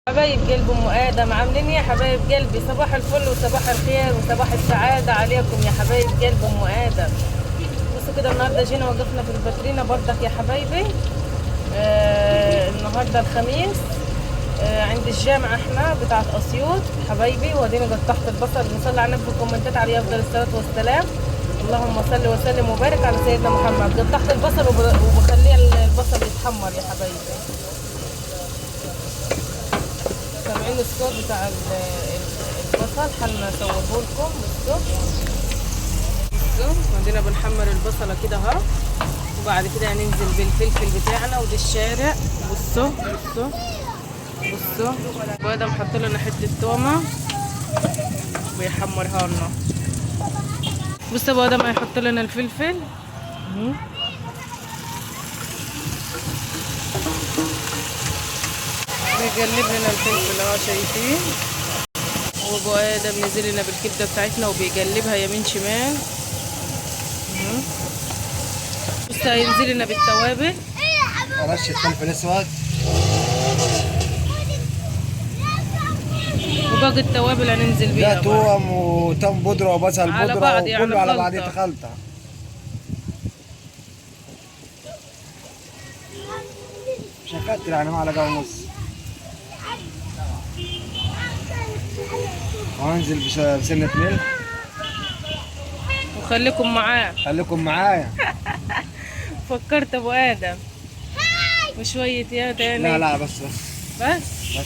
حبايب قلب ام ادم، عاملين ايه يا حبايب قلبي؟ صباح الفل وصباح الخير وصباح السعاده عليكم يا حبايب قلب ام ادم. بصوا كده، النهارده جينا وقفنا في الباترينا بردك يا حبايبي. النهارده الخميس. عند الجامعه احنا بتاعت اسيوط حبايبي، وادينا قطعت البصل. بنصلي على النبي في الكومنتات عليه افضل الصلاه والسلام. اللهم صل وسلم وبارك على سيدنا محمد. قطعت البصل وبخليه البصل يتحمر يا حبايبي. سامعين الصوت بتاع البصل؟ حنا اصوره لكم. بصوا عندنا بنحمر البصله كده اهو، وبعد كده هننزل بالفلفل بتاعنا ودي الشارع. بصوا بصوا بصوا، وادم حط لنا حته تومه ويحمرها لنا. بصوا ابو ادم هيحط لنا الفلفل. بيقلب لنا الفلفل اهو، شايفين؟ وابو ادم نزل لنا بالكبده بتاعتنا وبيقلبها يمين شمال. بص هينزل لنا بالتوابل، رشه فلفل اسود وباقي التوابل هننزل بيها. ده توم وتوم بودره وبصل على بودره بعض يعني وكله على خلطة. بعضيه خلطه. مش هكتر يعني، معلقه ونص. وهنزل بسنه ملح. وخليكم معاه. خليكم معايا. فكرت ابو ادم وشويه يا تاني. لا لا، بس بس بس.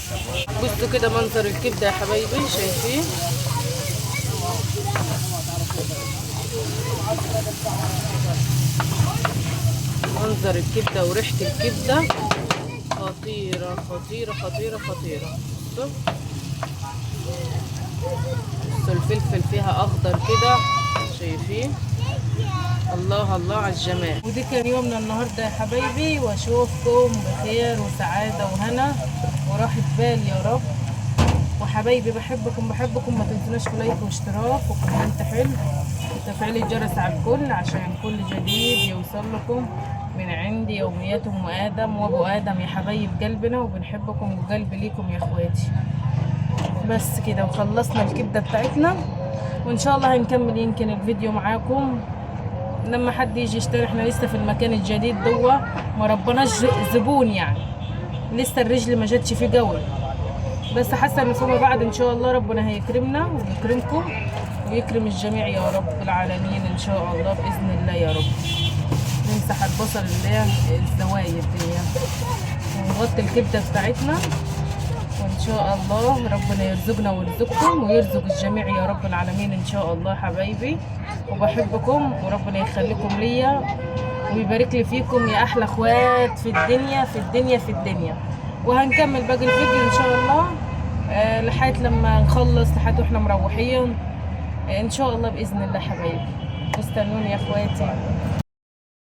بصوا كده منظر الكبده يا حبايبي، شايفين؟ منظر الكبده وريحه الكبده خطيره خطيره خطيره خطيره. بصوا بصوا الفلفل فيها اخضر كده، شايفين؟ الله الله على الجمال. ودي كان يومنا النهارده يا حبايبي، واشوفكم بخير وسعاده وهنا وراحه بال يا رب. وحبايبي بحبكم بحبكم، ما تنسوناش في لايك واشتراك وكومنت حلو وتفعيل الجرس على الكل عشان كل جديد يوصل لكم من عندي. يوميات ام ادم وابو ادم يا حبايب قلبنا، وبنحبكم وقلبي ليكم يا اخواتي. بس كده وخلصنا الكبده بتاعتنا، وان شاء الله هنكمل يمكن الفيديو معاكم لما حد يجي يشتري. احنا لسه في المكان الجديد دوا، ما ربناش زبون يعني، لسه الرجل ما جاتش فيه قوي، بس حاسه ان فيما بعد ان شاء الله ربنا هيكرمنا ويكرمكم ويكرم الجميع يا رب العالمين ان شاء الله باذن الله يا رب. نمسح البصل اللي هي الزوايد دي ونغطي الكبده بتاعتنا، وان شاء الله ربنا يرزقنا ويرزقكم ويرزق الجميع يا رب العالمين ان شاء الله حبايبي. وبحبكم وربنا يخليكم ليا ويبارك لي فيكم يا احلى اخوات في الدنيا في الدنيا في الدنيا. وهنكمل باقي الفيديو ان شاء الله لحد لما نخلص، لحد واحنا مروحين ان شاء الله باذن الله حبايبي. استنوني يا اخواتي.